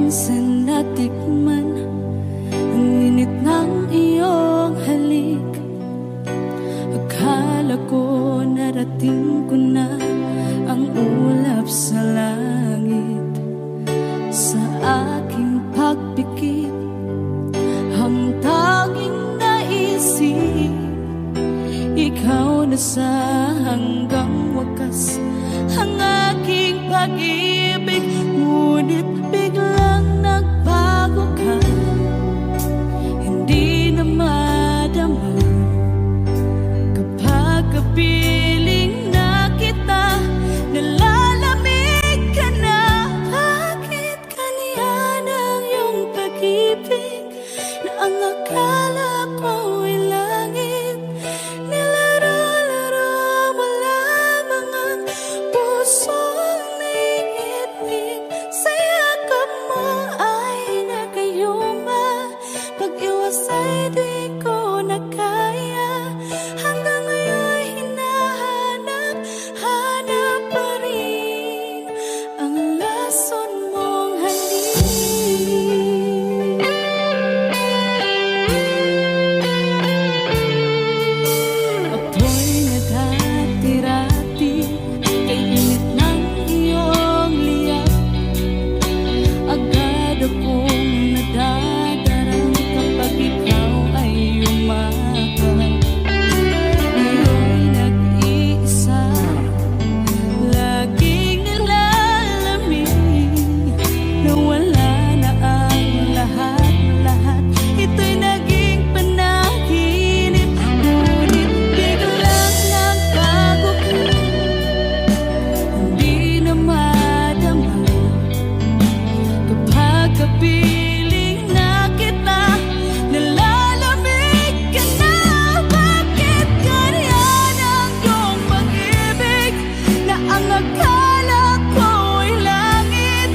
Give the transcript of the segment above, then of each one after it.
minsan natikman ang init ng iyong halik. Akala ko narating ko na ang ulap sa langit. Sa aking pagpikit, ang tanging naisip, ikaw na sa hanggang wakas ang aking pag-ibig. Ngunit biglang nagbago ka, hindi na madama kapag kapiling na kita. Nalalamig ka na. Bakit ganyan ang iyong pag-ibig na ang akala ko ay langit? Nilaro-laro mo lamang ang pusong naiibig. Sa yakap mo ay nagayuma, pag-iwas ay di ko na kaya. Hanggang ngayon hinahanap, hanap pa rin ang lason mong halik. Ako'y naghatirati kay init ng iyong liyak. Agad akong nadadarang kapag ikaw ay umakap. Ngayon nag-iisa, laging nilalamig. Nawala na ang lahat-lahat, ito'y naging panaginip. Ngunit biglang nagbago ka, hindi na madama kapag kapiling na kita. Nalalamig ka na. Bakit ganyan ang iyong pag-ibig na ang akala ko ay langit?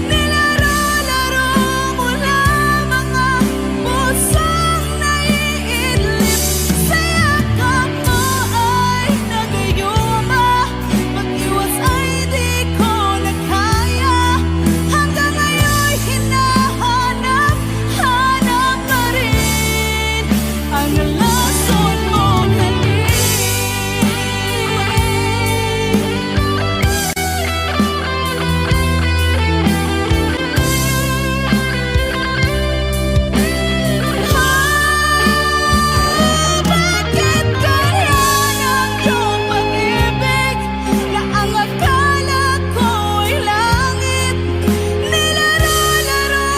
Nilaro-laro mo lamang ang pusong naiidlip. Sa yakap mo ay nagayuma, pag-iwas ay di ko na kaya. Hanggang ngayon hinahanap, hanap pa rin ang lason mong halik. Bakit ganyan ang iyong pag-ibig na ang akala ko ay langit? Nilaro-laro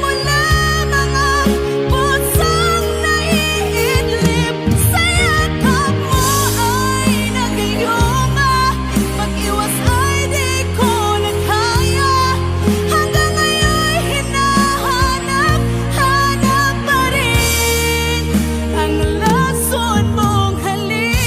mo lamang ang pusong naiidlip. Sa yakap mo ay nagayuma, pag-iwas ay di ko na kaya. Hanggang ngayon hinahanap, hanap pa rin ang lason mong halik.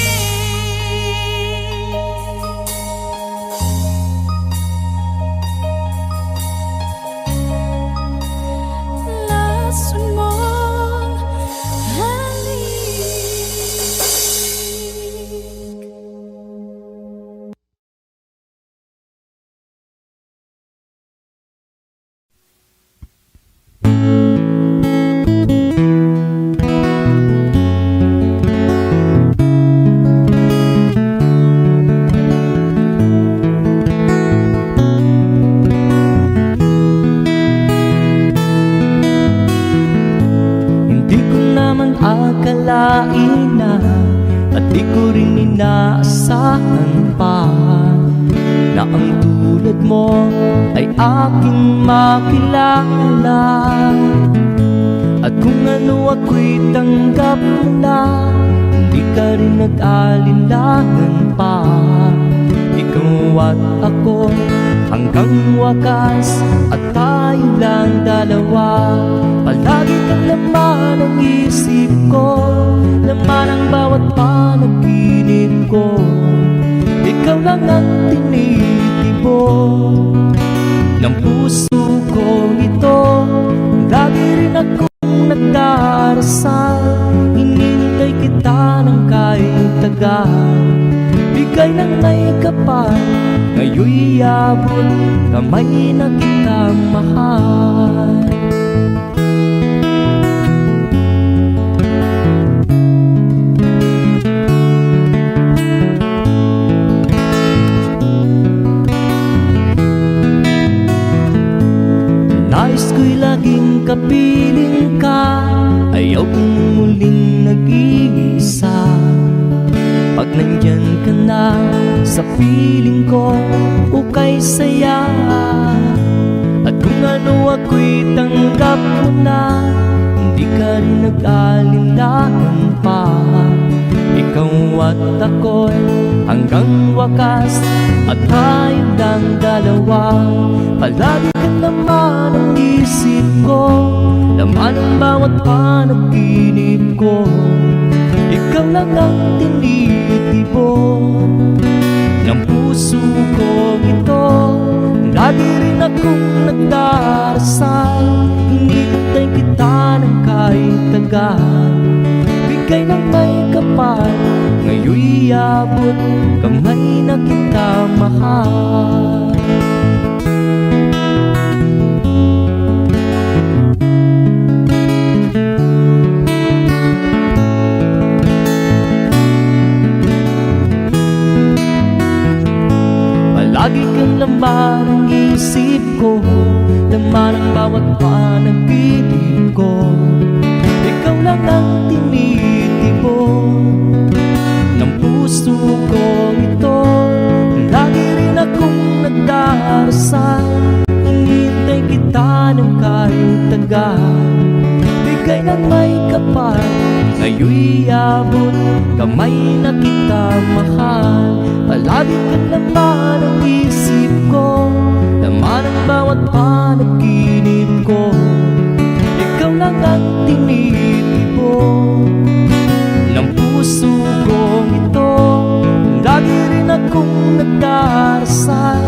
Lason mong halik. Hindi ko naman akalain na, at di ko rin inaasahan pa, na ang tulad mo ay aking makilala. At kung ano ako'y tanggap mo na, hindi ka rin nag-alinlangan pa. Ikaw at ako hanggang wakas, at tayo lang dalawa. Palagi kang laman ng isip ko, laman ang bawat panaginip ko. Ikaw lang ang tinitibo ng puso ko ito. Lagi rin akong nagdarasal, hinintay kita ng kahit tagal. Bigay ng may kapal, ngayon'y iabot kamay na kita mahal. Nais ko'y laging kapiling ka, ayaw kong muling nag-iisa. Pag nandyan ka na sa piling ko, ukay saya. At kung ano ako'y tanggap mo na, hindi ka rin nag-alinlangan pa. Ikaw at ako'y hanggang wakas, at tayo lang dalawa. Palagi ka naman ang isip ko, laman ang bawat panaginip ko. Ikaw lang ang tinitibon ng puso ko ito. Lagi rin akong nagdarasal, hinihintay kita ng kahit tagal. Bigay ng may kapal, ngayon'y iabot kamay na kita mahal. Palagi kang laman ang isip ko, laman ang bawat panaginip ko. Ikaw lang ang tinitibon ng puso ko ito. Lagi rin akong nagdarasal, hinihintay kita ng kahit tagal. Bigay ng may kapal, ngayon'y iabot kamay na kita mahal. Palagi ka naman ang isip ko, laman ang bawat panaginip ko. Ikaw lang ang tinitibon ng puso ko ito. Lagi rin akong nagdarasal,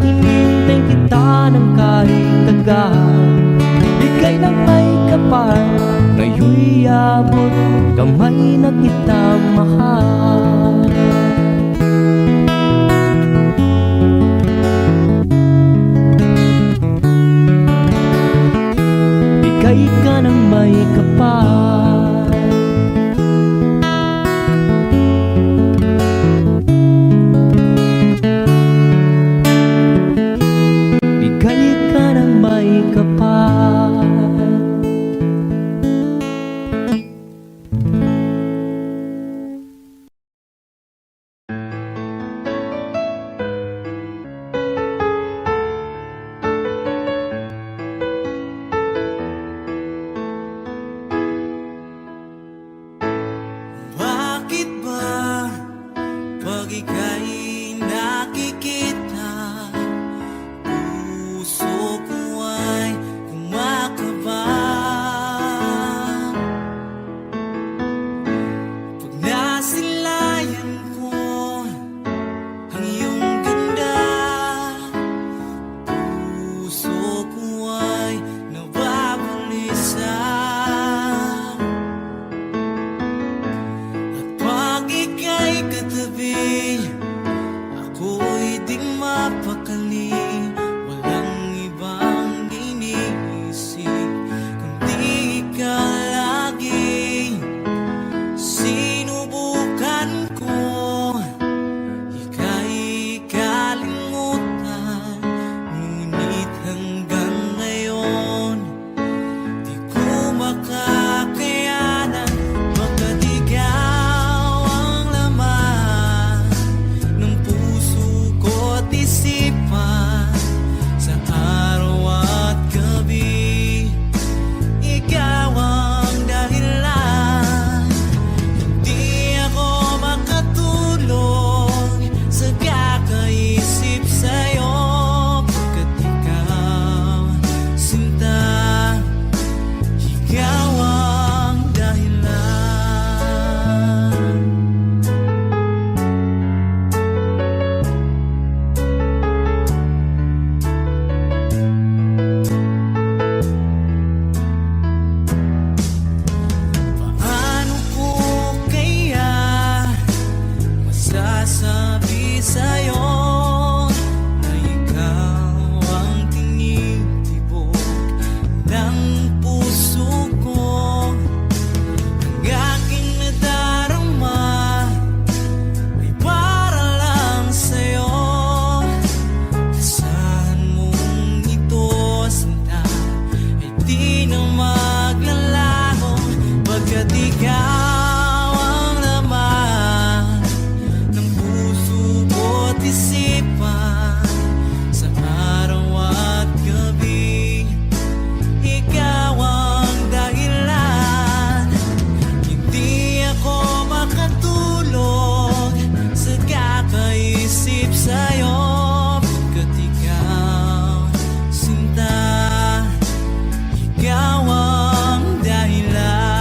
hinihintay kita ng kahit tagal. Bigay ng may kapal, ngayon'y iabot kamay na kita mahal. Bigay ka ng may kapal, bigay ka ng may kapal. Bakit ba pag ika'y nakikita, puso ko ay At ikaw ang laman ng puso ko't isipan. Sa araw at gabi, ikaw ang dahilan. Hindi ako makatulog sa kakaisip sa'yo. Pagkat ikaw, sinta, ikaw ang dahilan.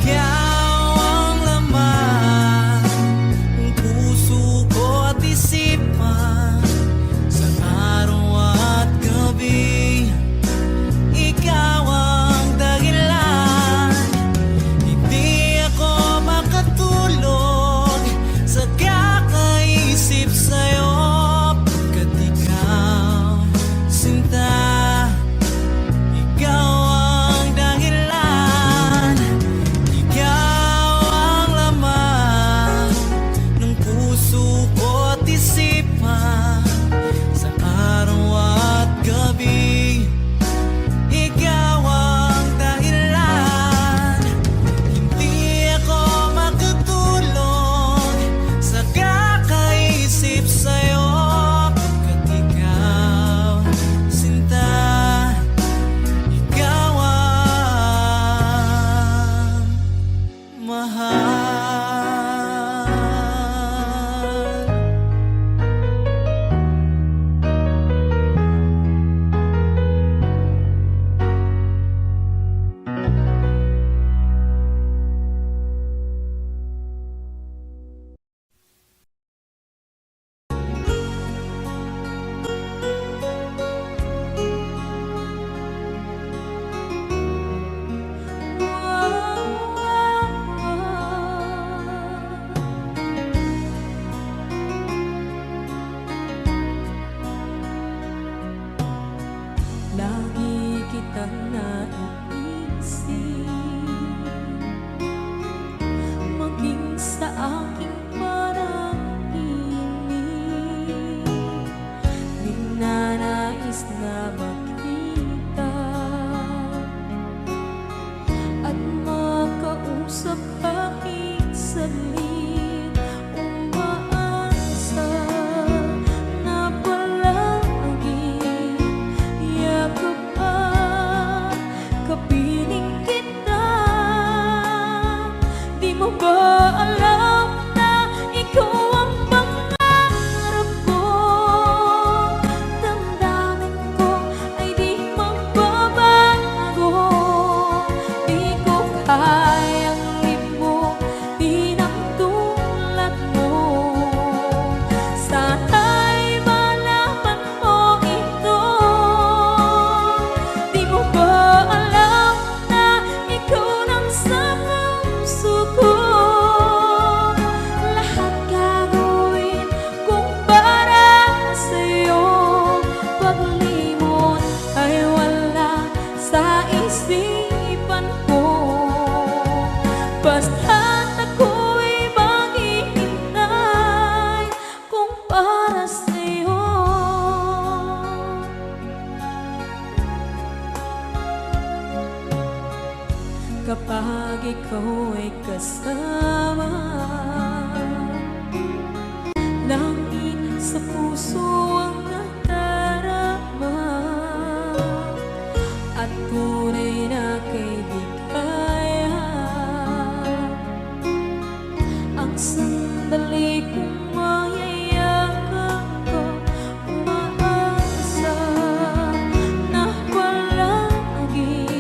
Ikaw ang laman ng puso ko't isipan. Sa araw at gabi, ikaw ang dahilan. Hindi ako makatulog sa kakaisip sa'yo. Pagkat ikaw, sinta, ikaw ang dahilan. Ikaw ang laman ng puso ko't isipan. Sa araw at gabi, ikaw ang dahilan. Hindi ako makatulog sa kakaisip sa'yo. Pagkat ikaw, sinta, ikaw ang mahal. Lagi kitang naiisip, maging sa aking parang inip. Ninanais na makita at makausap kahit saglit. Umaasa na palagi yakap at kapiling kita. Di mo ba alam na ikaw ang pangarap ko? Damdamin ko ay di magbabago. Di ko kayang limutin ang tulad mo. Sana'y malaman mo ito. Di mo ba alam na ikaw nang sa puso ko? Lahat gagawin kung para sa'yo. Paglimot ay wala sa isipan ko. Basta't ako'y maghihintay kung para sa'yo. Kapag ikaw ay kasama, langit sa puso ang nadarama. At tunay na kaibigan ang sandali kong mayayakap ko. Umaasa na palagi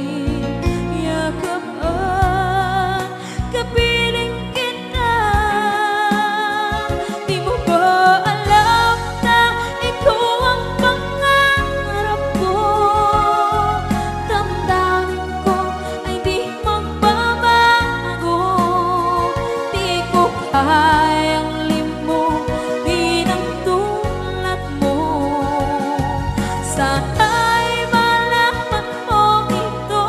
yakap at kapiling kita. Di mo ba alam na Sana'y malaman mo ito.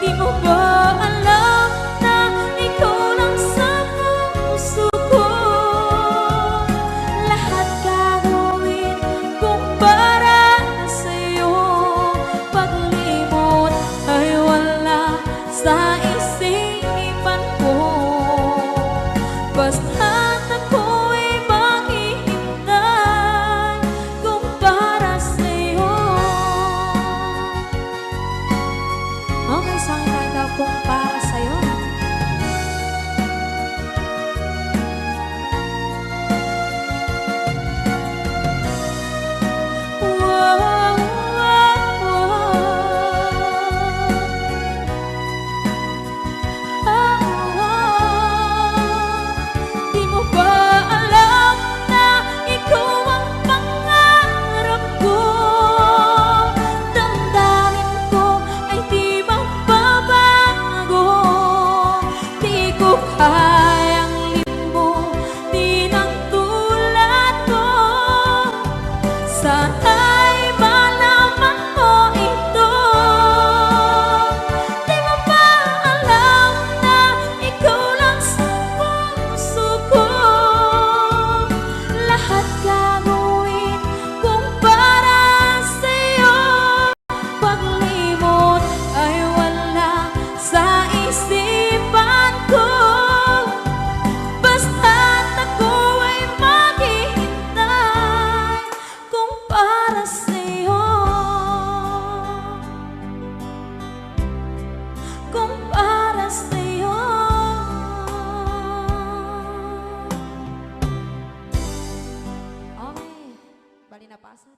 Di mo ba alam na ikaw lang sa puso ko? Lahat gagawin kung para sa'yo. Paglimot ay wala sa isipan ko. Basta't ako'y maghihintay kung para sa'yo. Okay, sa akin kanta kung para sa'yo. Wow, wow, Di mo ba alam na ikaw ang pangarap ko? Damdamin ko ay di magbabago. Di ko kayang limutin ang tulad ko. Sana'y malaman mo ito. Di mo ba alam na ikaw lang sa puso ko? Lahat gagawin kung para sa'yo. Paglimot ay wala sa isipan ko. Basta't ako ay maghihintay kung para sa'yo. Kung para sa'yo. Okay, bali na pasad.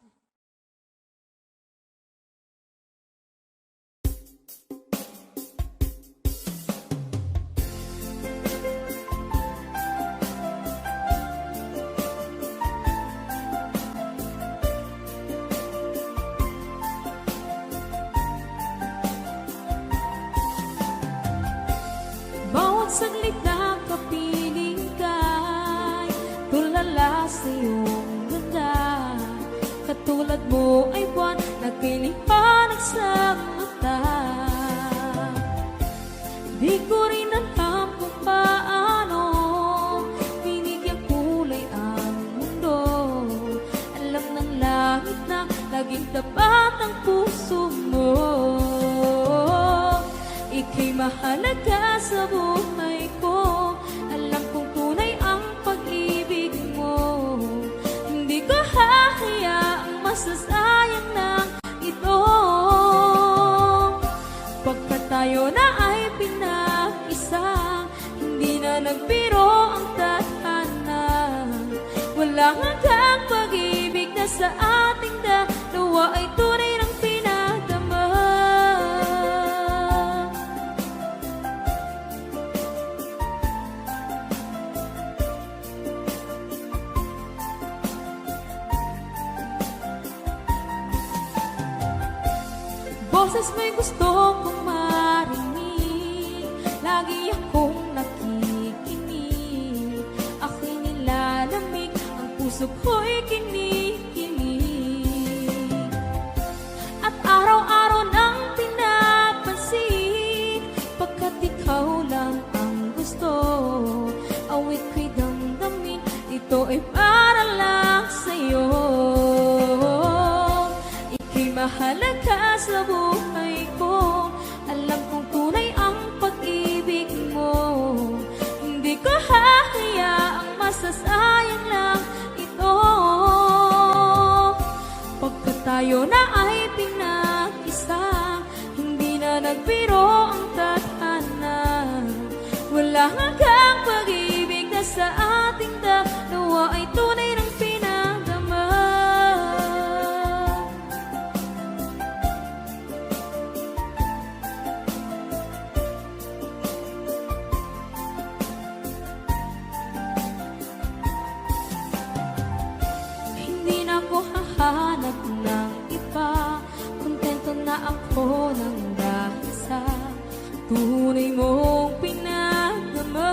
Bawat saglit na kapiling ka'y tulala sa iyong ganda. Katulad mo ay buwan na kinipanag sa mata. Di ko rin alam kung paano binigyan kulay ang mundo. Alam ng langit na laging tapat ang puso mo. Ika'y mahalaga sa buhay ko. Alam kong tunay ang pag-ibig mo. Hindi ko hahayaang masasayang na ito. Pagkat tayo na ay pinag-isa, hindi na nagbiro ang tadhana. Walang hanggang pag-ibig na sa ating dalawa ay tunay ng pinadama. Boses mo'y gusto kong marinig, lagi akong nakikinig. Ako'y nilalamig, ang puso ko'y kinikilig. At araw-araw nang pinapansin, pagkat ikaw lang ang gusto. Awit ko'y damdamin, ito ay para lang sa'yo. Ika'y mahalaga sa buhay ko. Alam kong tunay ang pag-ibig mo. Hindi ko hahayaang masasayang lang ito. Pagkat tayo na ay pinag-isa, hindi na nagbiro ang tadhana. Wala hanggang pag-ibig na sa ating dalawa ay tunay ng pinadama. Hindi na ako hahanap ng iba. Kontento na ako ng dahil sa tunay mong pinagdama.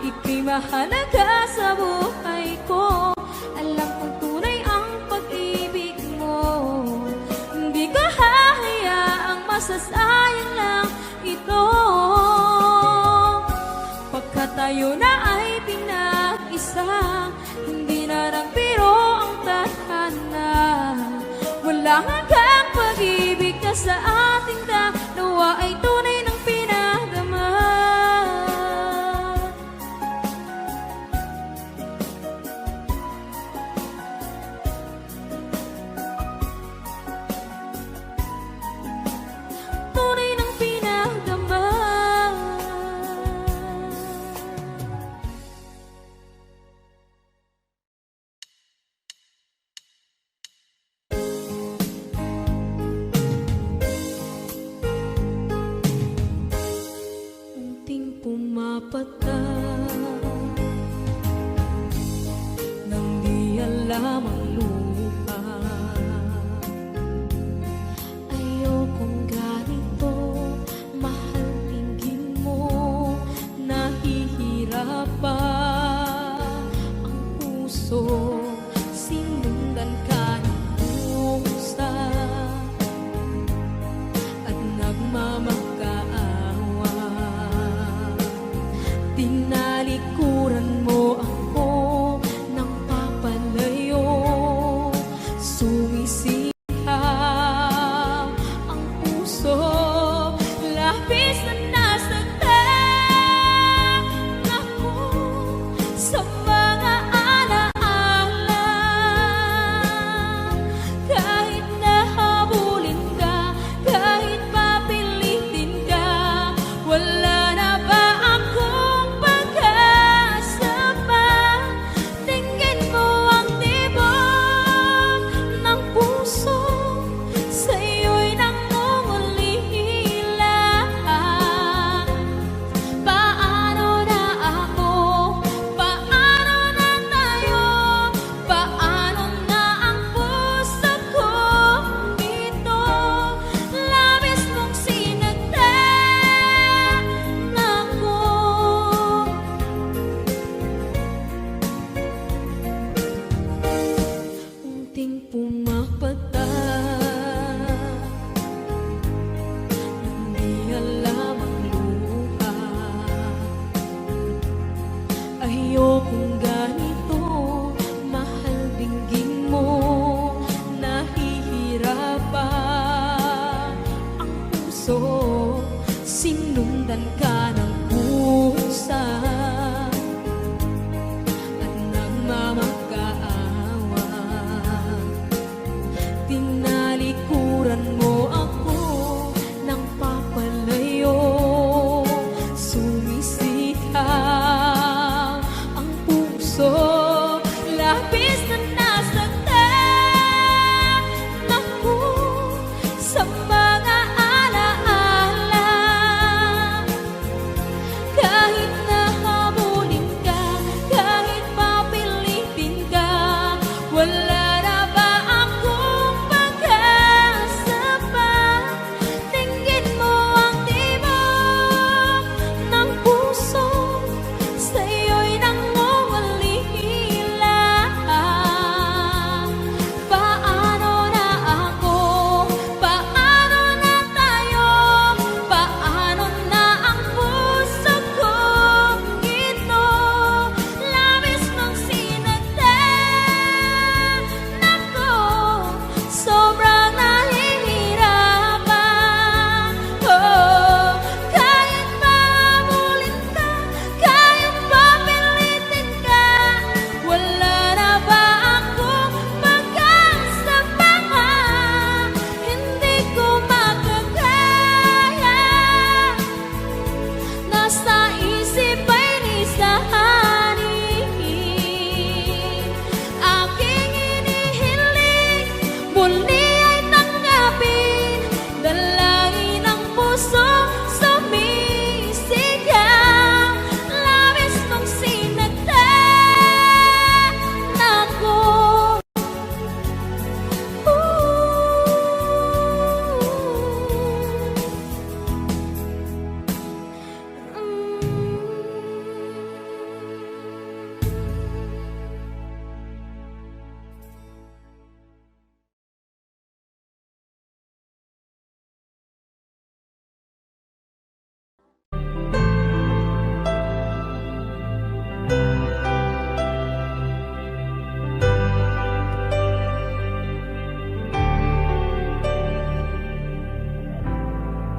Ika'y mahalaga sa buhay ko. Alam kong tunay ang pag-ibig mo. Hindi ko hahayaang masasayang lang ito. Pagkat tayo na ay pinag-isa, hindi na nagbiro ang tadhana. Walang hanggang pag-ibig na sa ating dalawa ay tunay ng pinadama. Tunay ng pinadama. Unting pumapata nang di alam ang lupa. Ayokong ganito, mahal tingin mo, nahihirapan ang puso. Sinundan ka ng pusa at nagmamakaawa. Tinalikuran mo ako nang papalayo. Sumisihaw ang puso, labis na nasaktan ako sa mga alaala. Kahit nahabulin ka, kahit papilitin ka, wala na ba akong pag-asa pa? Tingin mo ang tibok ng puso, sa'yo'y nangungulila. Paano na ako? Paano na tayo? Paano na ang puso ko ito? Labis mong sinagdan ako. Unting pumapata nang di alam ang luha. Ayokong ganito, mahal dinggin mo, nahihirapan ang puso. Sinundan ka ng pusa at nagmamakaawa. Tinalikuran mo ako nang papalayo. Sumisihaw ang puso, labis na nasaktan ako sa mga alaala. Kahit nahabulin ka, kahit papilitin ka, wala na ba akong pag-asa pa? Tingin mo ang tibok ng puso, sa'yo'y nangungulila.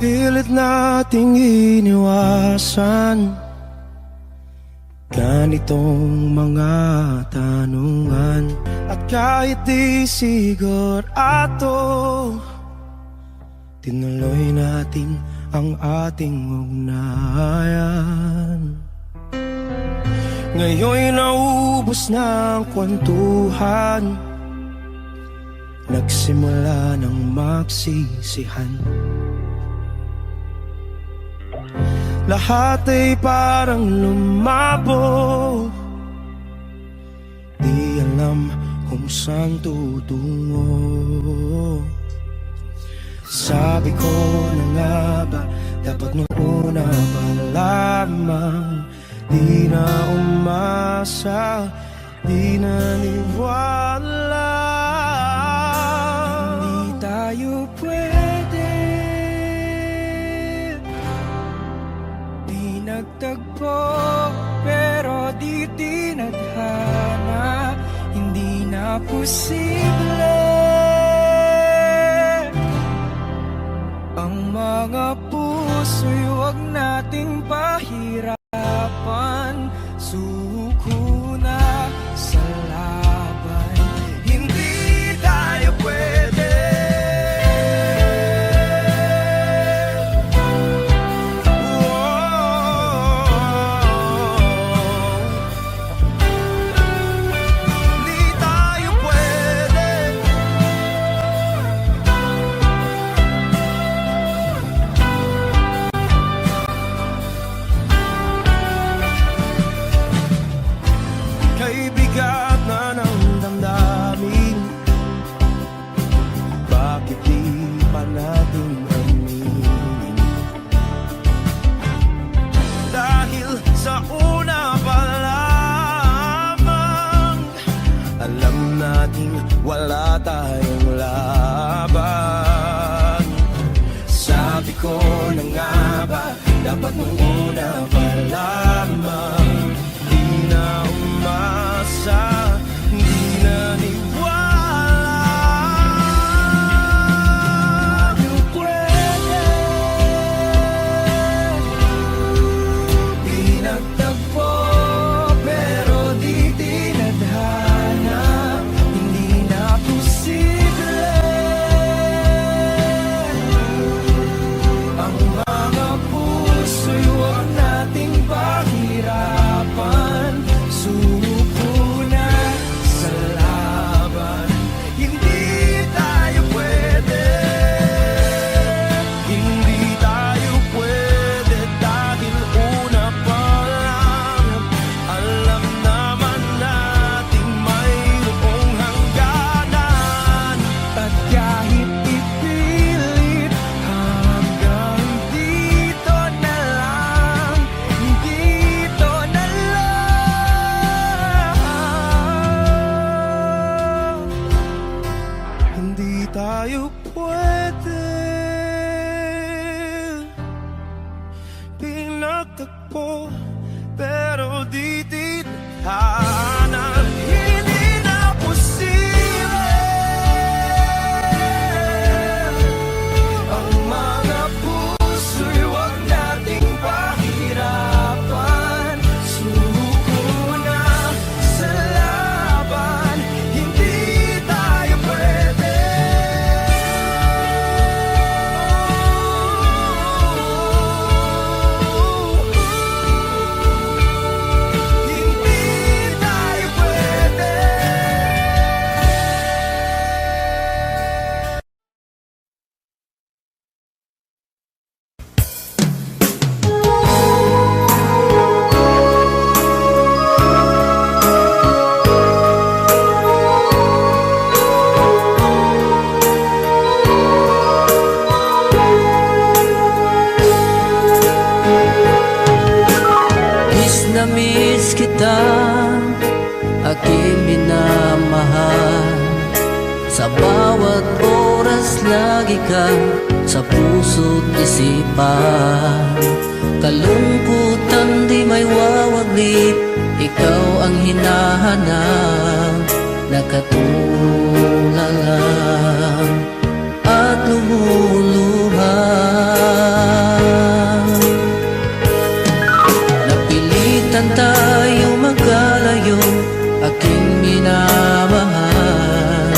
Pilit nating iniwasan ganitong mga tanungan. At kahit di sigurado, tinuloy natin ang ating ugnayan. Ngayon'y naubos na ang kwentuhan, nagsimula ng magsisihan. Lahat ay parang lumabo, di alam kung saan tutungo. Sabi ko na nga ba, dapat nung una pa lamang, di na umasa, di naniwala. Hindi tayo pwede, di nagtagpo, pero di tinadhana. Hindi na posible ang mga puso'y huwag nating pahirapan. Suko na sa laban, hindi tayo pwede. Hindi tayo pwede. Kay bigat na ng damdamin, bakit di pa natin aminin? Dahil sa una pa lamang, alam natin wala tayong laban. Sabi ko na nga ba, dapat nung una pa lamang, di na umasa, di naniwala. Di pwede, di nagtagpo, pero di tinadhana. Hindi na posible ang mga puso'y huwag nating pahirapan. Suko na sa laban, hindi tayo pwede. Hindi tayo pwede dahil una pa lang, alam naman natin mayroong hangganan. At kahit ipilit, hanggang dito na lang, dito na lang. Hindi tayo pwede, pinagtagpo, pero di tinadhana. Hindi na posible ang mga puso'y huwag nating pahirapan. Suko na sa laban, hindi tayo pwede. Hindi tayo pwede. Miss na miss kita, aking minamahal. Sa bawat oras lagi ka sa puso't isipan. Kalungkutan di may wawaglit, ikaw ang hinahanap. Nakatulala at lumuluha. sa'yo, aking minamahal.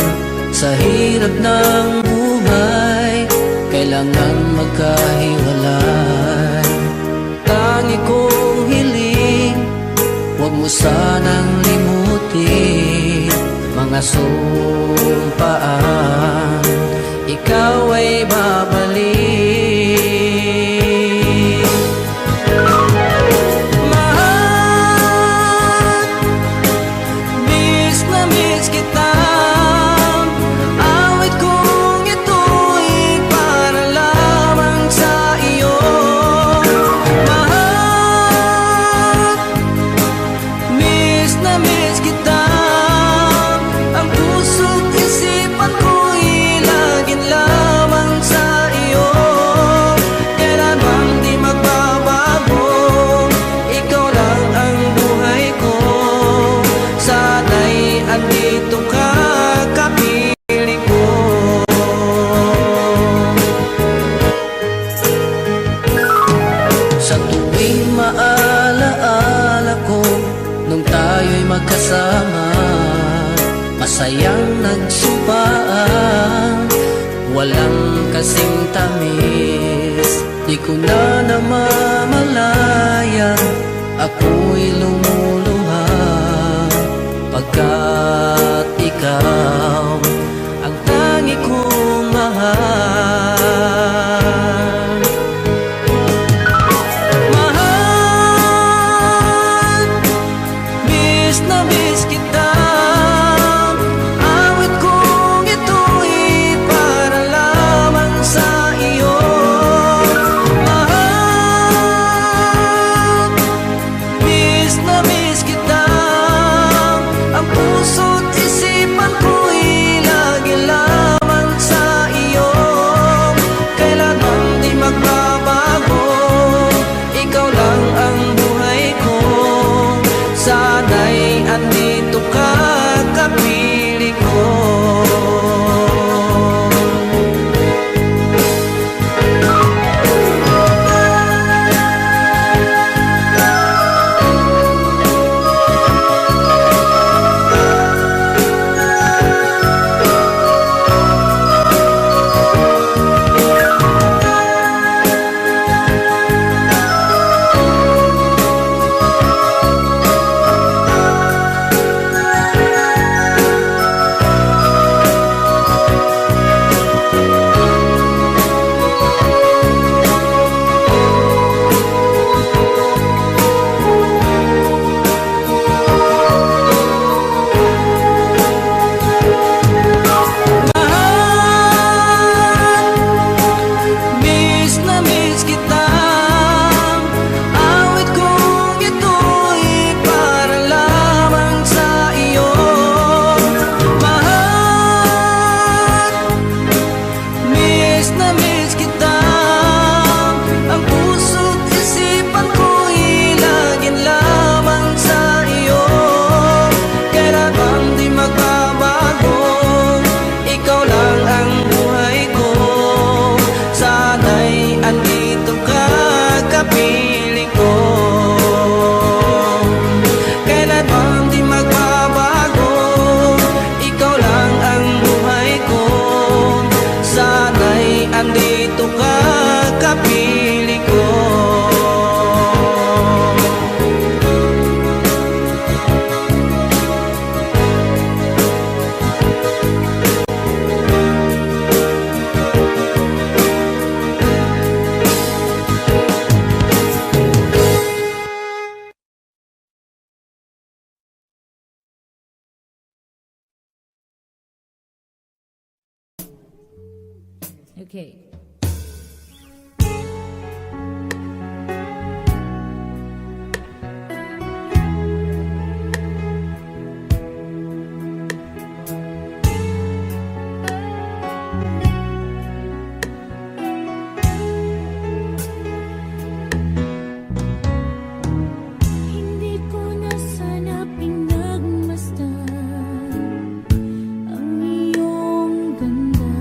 Sa hirap ng buhay, kailangan magkahiwalay. Tangi kong hiling, huwag mo sanang limutin mga sumpaan, ikaw ay babalik. Mahal, miss na miss kita. Awit kong ito'y para lamang sa iyo. Mahal, miss na miss kita. Ang puso't isipan ko'y laging lamang sa iyo. Kailanman di magbabago, ikaw lang ang buhay ko. Sana'y andito ka, kapiling ko. Sa tuwing maalaala ko nung tayo'y magkasama, masayang nagsumpaan, walang kasing tamis. Di ko na namamalayan, ako'y lumuluha, pagkat ikaw ang tangi kong mahal. Mahal, miss na miss kita. Awit kong ito'y para lamang sa iyo. Mahal, miss na miss kita. Ang puso't isipan ko'y lagi lamang sa iyo. Kailanman di magbabago, ikaw lang ang buhay ko. Sana'y andito ka, kapiling ko. Miss na miss kita. Awit kong ito'y para lamang sa iyo. Mahal, miss na miss kita. Ang puso't isipan ko'y laging lamang sa iyo. Kailanman di magbabago, ikaw lang ang buhay ko. Sana'y andito ka, kapiling ko. Kailanman di magbabago, ikaw lang ang buhay ko. Sana'y andito ka, kapiling ko. Okay. Hindi ko na sana pinagmasdan ang iyong ganda.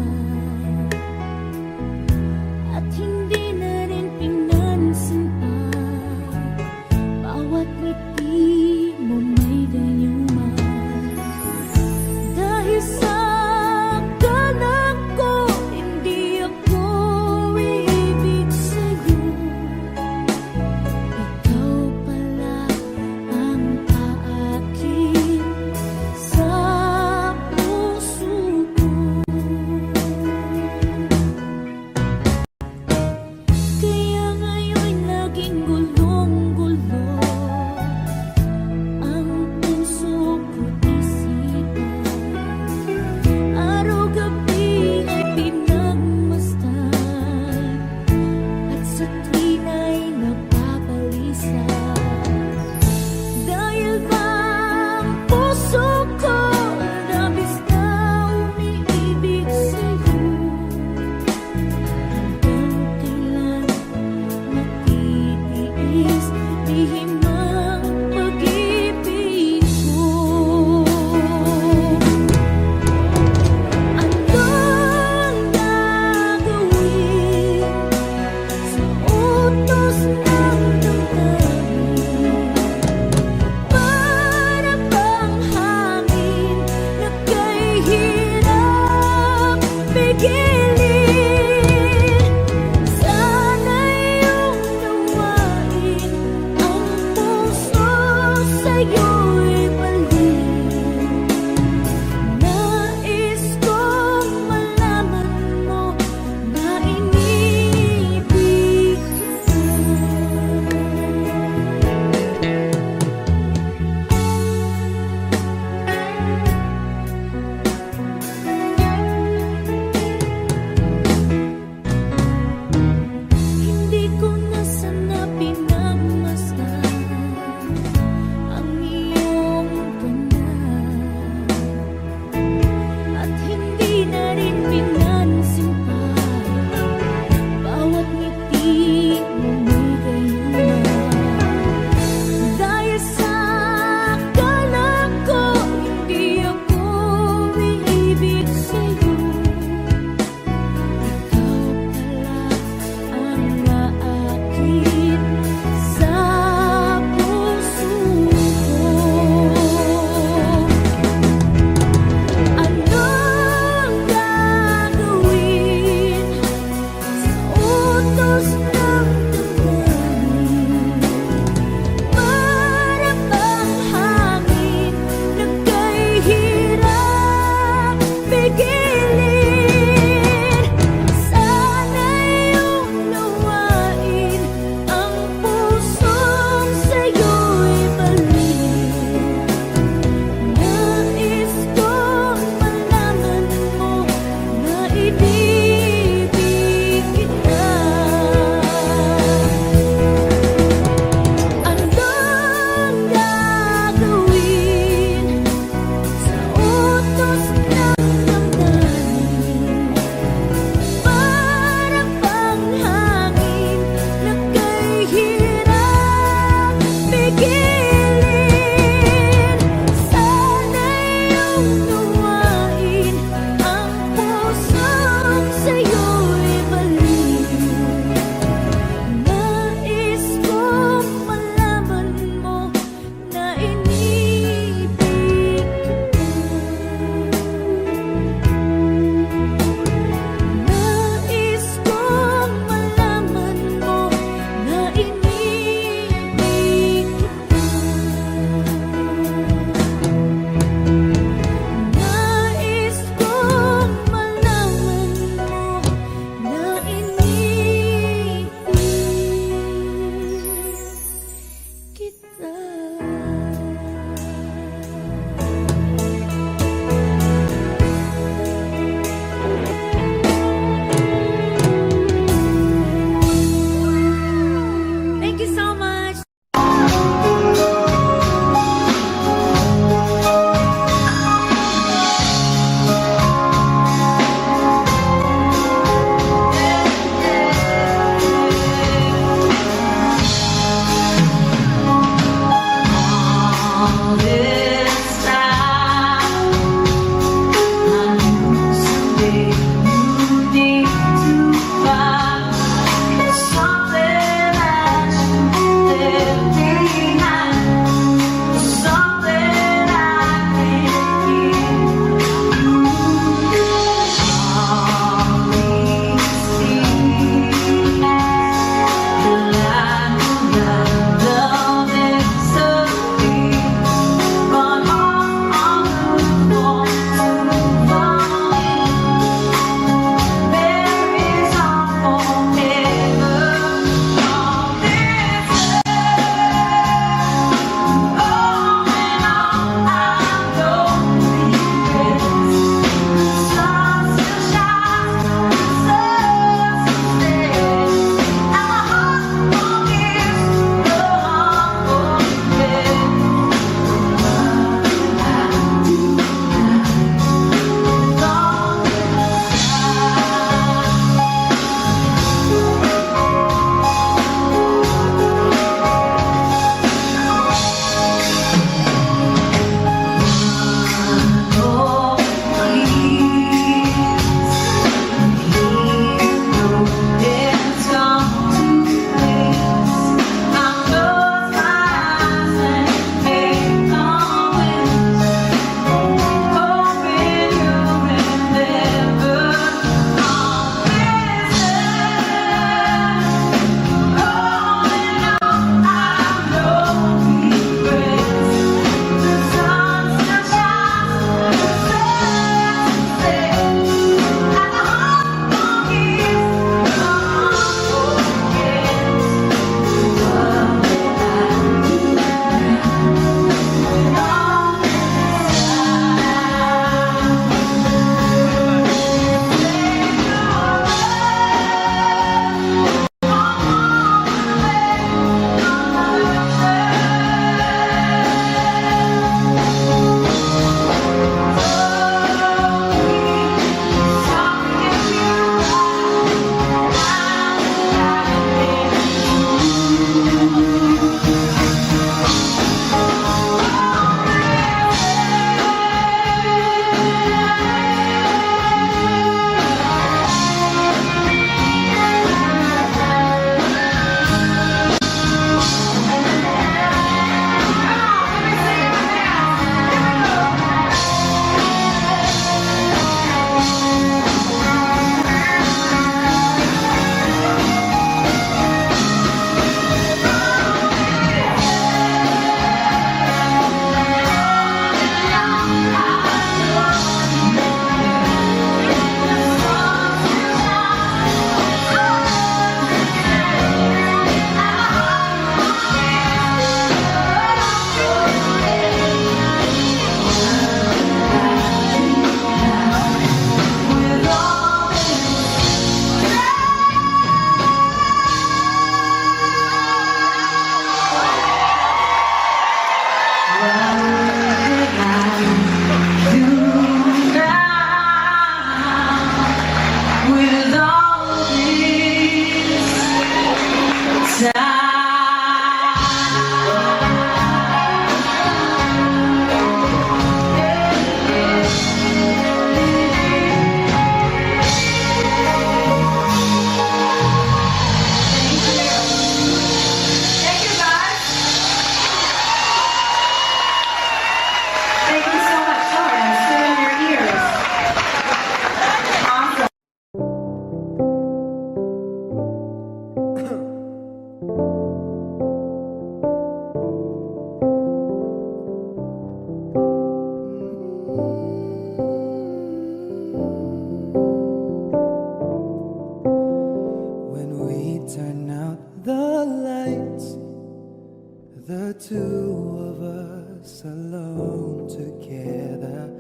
two of us alone together,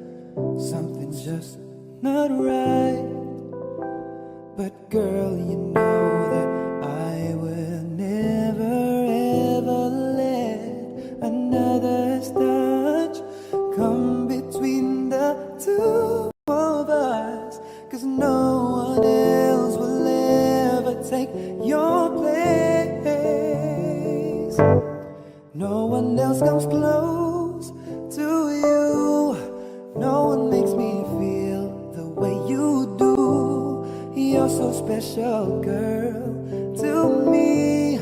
something's just not right. But girl, you know that I will never ever let another's touch come between the two of us, 'cause no one else will ever take your place. No one else comes close to you. No one makes me feel the way you do. You're so special, girl, to me,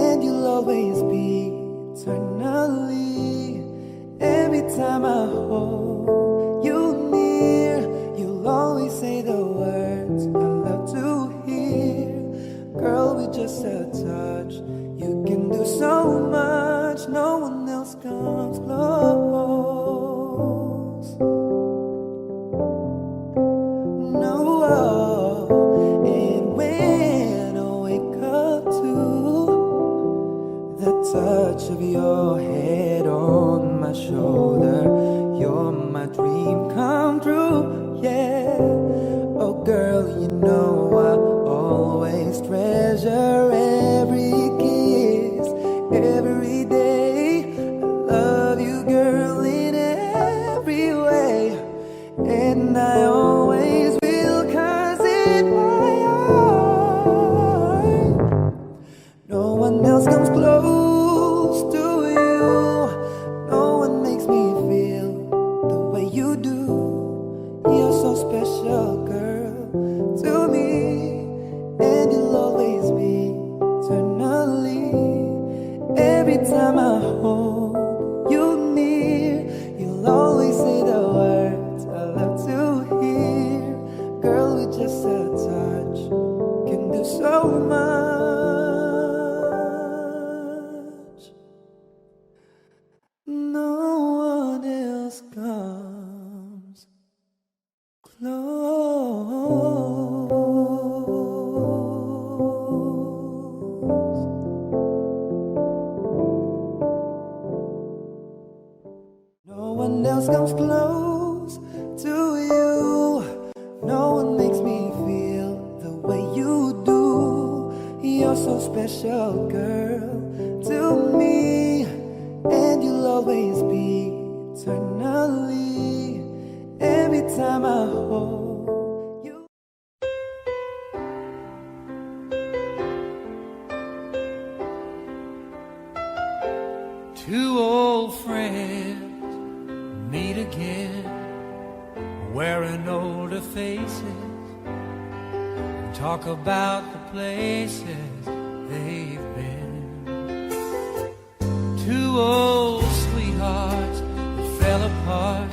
and you'll always be eternally. Every time I hold you near, you'll always say the words I love to hear. Girl, with just a touch, you can do so much. No one else comes close. No. And when I wake up to the touch of your head on my shoulder, you're my dream come true, yeah. Oh girl, you know I always treasure every kiss, every day. I love you, girl, in every way, and I always will, 'cause in my heart no one else comes close to you. No one makes me feel the way you do. You're so special, girl, to me, and you'll always be eternally. Every time I hold you near, you'll always say the words I love to hear. Girl, with just a touch, can do so much. No one else comes close. No one else comes close to you. No one makes me feel the way you do. You're so special, girl, to me, and you'll always be eternally. Every time I hold you. Two old friends meet again, wearing older faces, and talk about the places they've been. Two old sweethearts that fell apart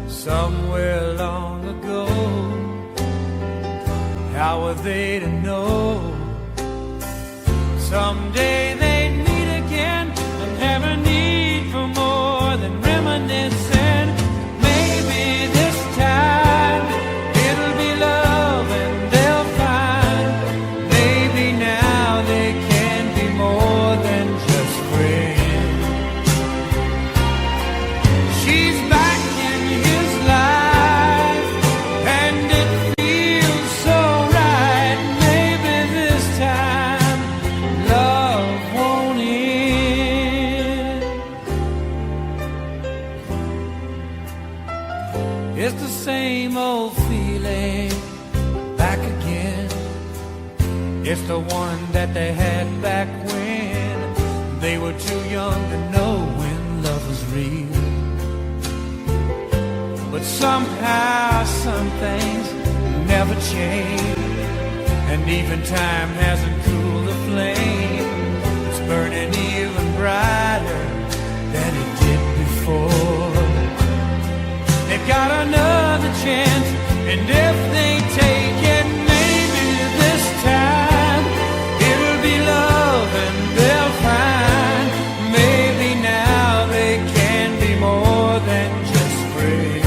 somewhere long ago. How were they to know someday they'd meet again and have a need for more than reminiscing? Maybe this time it'll be love and they'll find. Maybe now they can be more than just friends. She's back in his life and it feels so right. Maybe this time love won't end. It's the same old feeling back again. It's the one that they had back when they were too young to know when love was real. But somehow some things never change, and even time hasn't cooled the flame. It's burning even brighter than it did before. They've got another chance, and if they take it, maybe this time it'll be love and they'll find. Maybe now they can be more than just friends.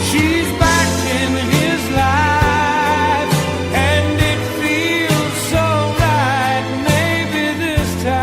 She's back in his life and it feels so right. Maybe this time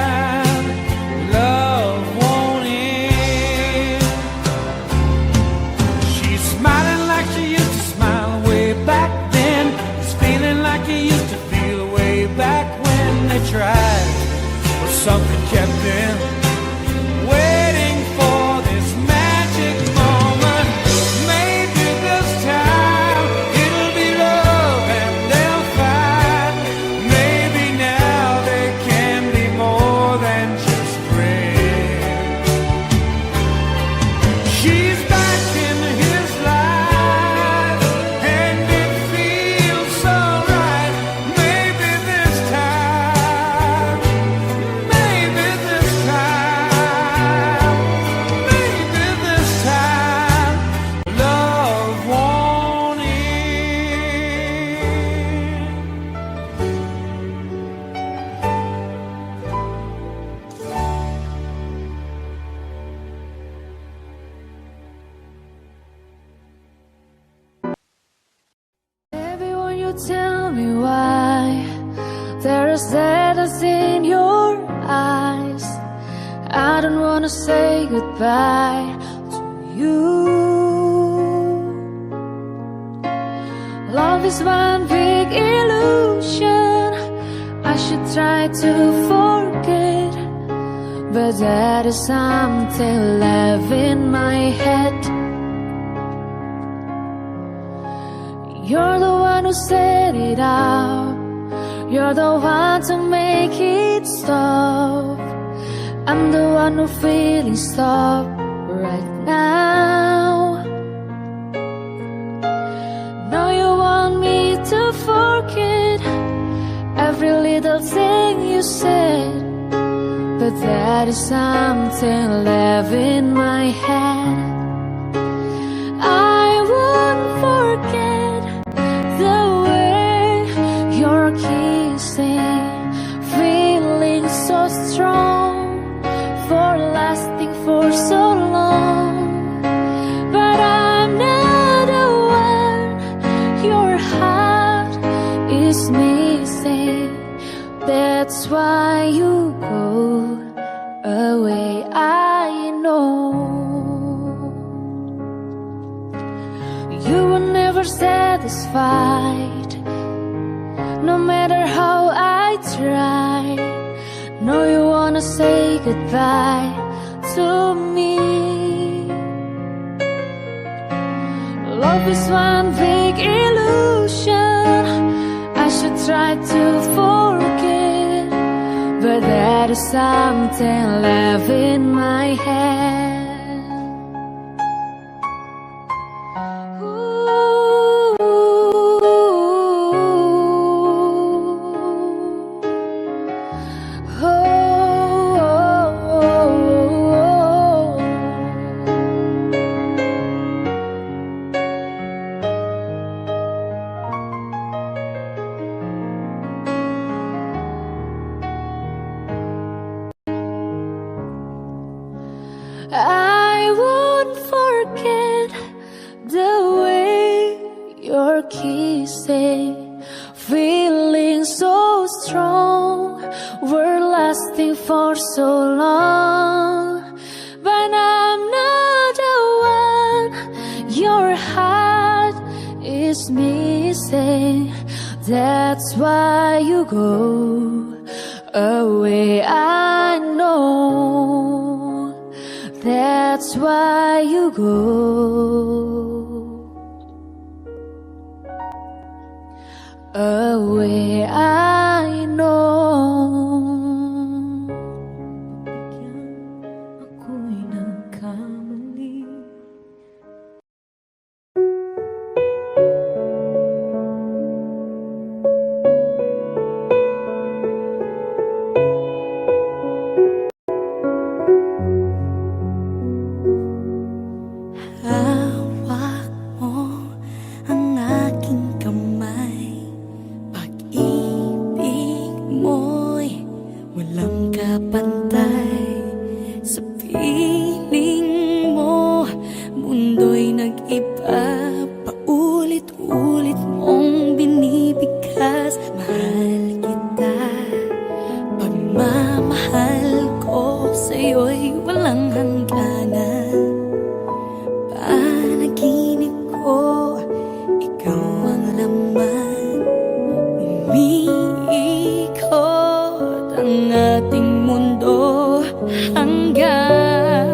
tell me why there is sadness in your eyes? I don't wanna say goodbye to you. Love is one big illusion. I should try to forget, but that is something left in my head. You're the one who set it up. You're the one to make it stop. I'm the one who feeling stop right now. Now you want me to forget every little thing you said, but that is something left in my head. I won't forget the way you're kissing, feeling so strong, for lasting for so long. But I'm not the one your heart is missing. That's why you go away, I know. You were never satisfied, no matter how I try. No, you wanna say goodbye to me. Love is one big illusion. I should try to forget, but that is something left in my head. I won't forget the way you're kissing, feeling so strong, we're lasting for so long. But I'm not the one your heart is missing. That's why you go away, I know. That's why you go away, I know. Ako'y nagkamali. Hawak mo ang aking kamay. Pag-ibig mo'y walang kapantay. Sa piling mo, mundo'y nag-iba. Paulit-ulit mong binibigkas. Mahal kita, pagmamahal ko sa'yo'y walang hangganan. Panaginip ko, ikaw ang laman. Umiikot ang ating mundo hanggang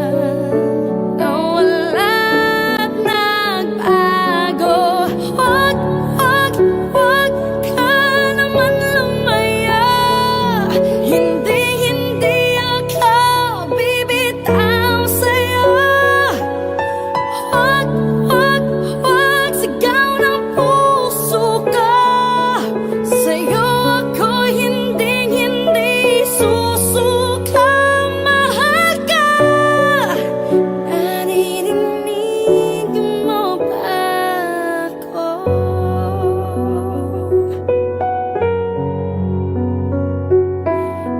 nawala't nagbago. Huwag, huwag, huwag ka naman lumaya. Hindi, hindi ako bibitaw sa'yo. Huwag, huwag, huwag sigaw ng puso ko. Sa'yo ako hindi susuka. Mahal ka, naririnig mo ba ako?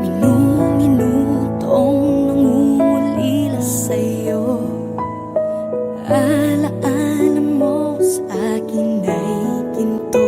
Minu-minutong nangungulila sa'yo. Alaala mo sa akin ay ginto.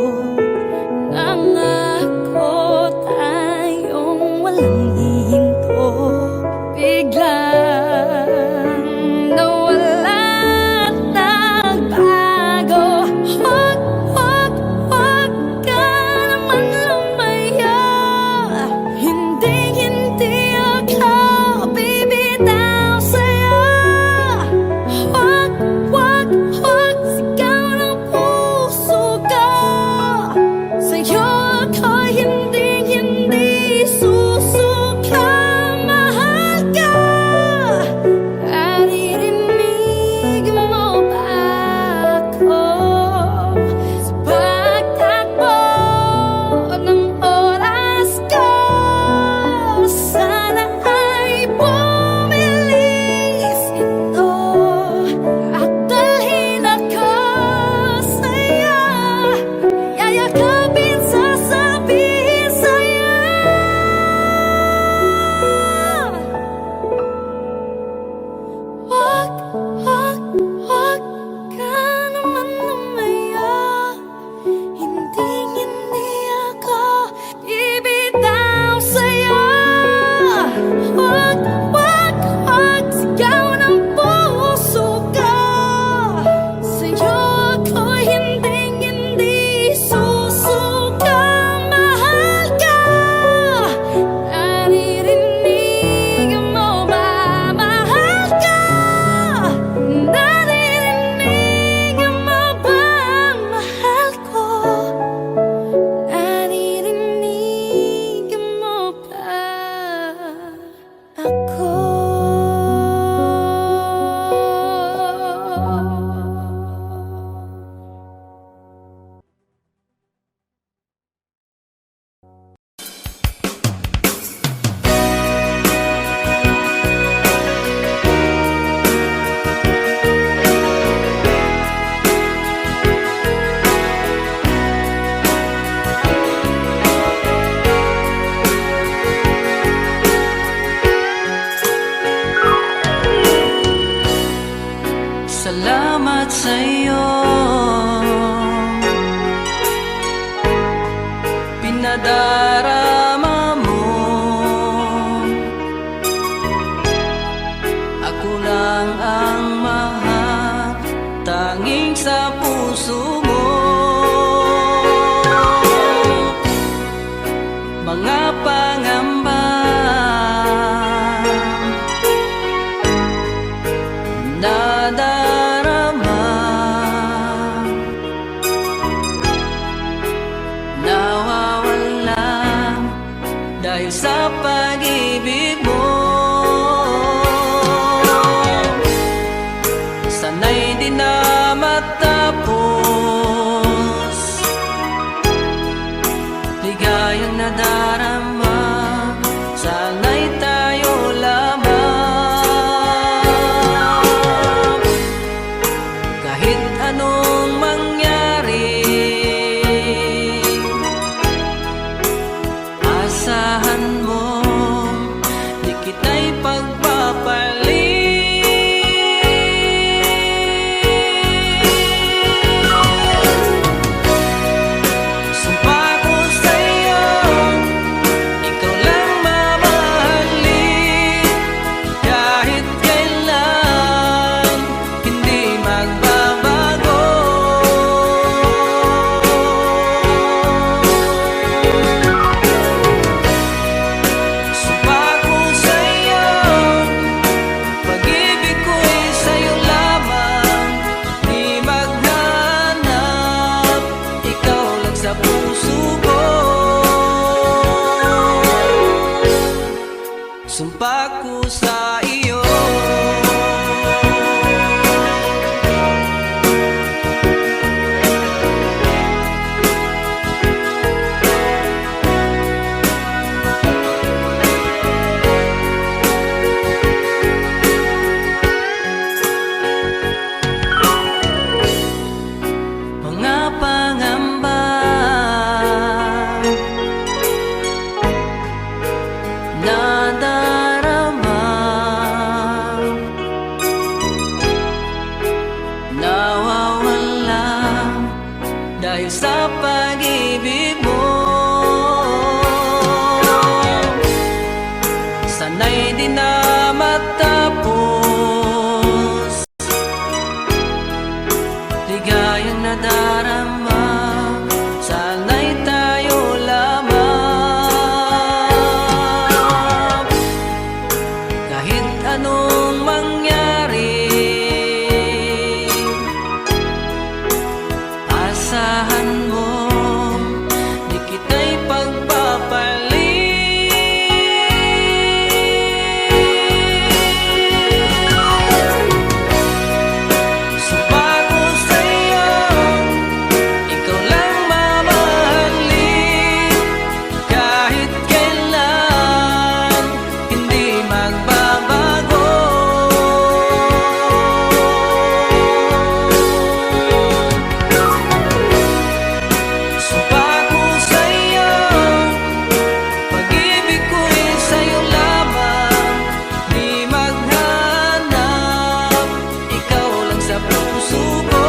Salamat sa'yo, pinadarama mo. Ako lang ang mahal, tanging sa puso mo. Mga pangamba nadarama, nawawala dahil sa pag-ibig mo. Sana'y di na matapos, ligayang nadarama, sana'y tayo lamang. Kahit anong mangyari, asahan mo, di kita'y pagpapalit. Sumpa ko sa'yo, ikaw lang mamahalin. Kahit kailan, hindi magbabago. Sumpa ko sa'yo, pag-ibig ko'y sa'yo lamang. Di maghanap, ikaw lang sa puso ko. Sumpa ko sa iyo. Mga pangamba nadarama, nawawala dahil sa pag-ibig mo. Sana'y di na matapos, ligayang nadarama, sana'y tayo lamang. Kahit anong mangyari, asahan mo, di kita'y pagpapalit. Sumpa ko sa'yo, ikaw lang mamahalin. Kahit kailan, hindi magbabago. Sumpa ko sa'yo, pag-ibig ko'y sa'yo lamang. Di maghanap, ikaw lang sa puso ko.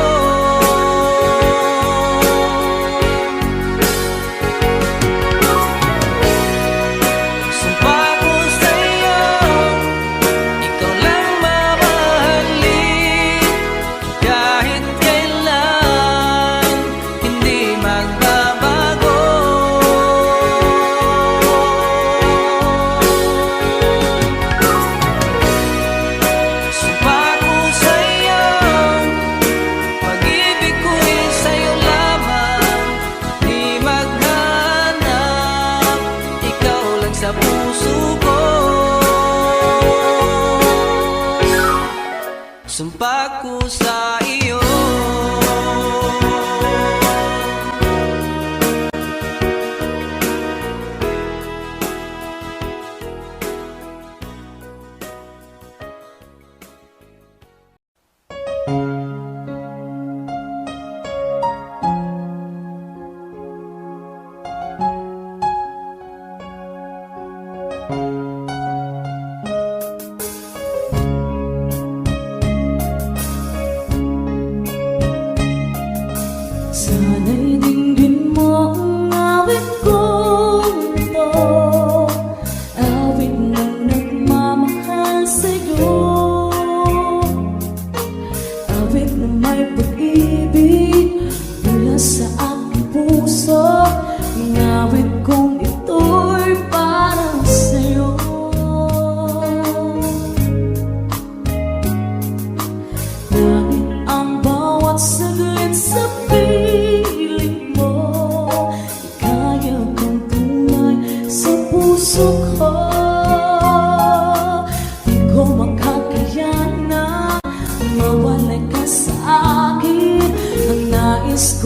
Sumpa ko sa'yo, ikaw lang mamahalin. Kahit kailan, hindi magbabago. Sumpa ko sa'yo, pag-ibig ko'y sa'yo lamang. Di maghanap, ikaw lang sa puso ko. Sumpa ko sa iyo. Sana'y dinggin mo ang awit kong ito, awit ng nagmamahal sa'yo, awit na may pag-ibig mula sa aking puso. Ang awit kong ito'y para sa'yo. Langit ang bawat saglit sa piling mo, ikaya kong tunay sa puso ko. Di ko makakaya na mawalay ka sa akin. Ang nais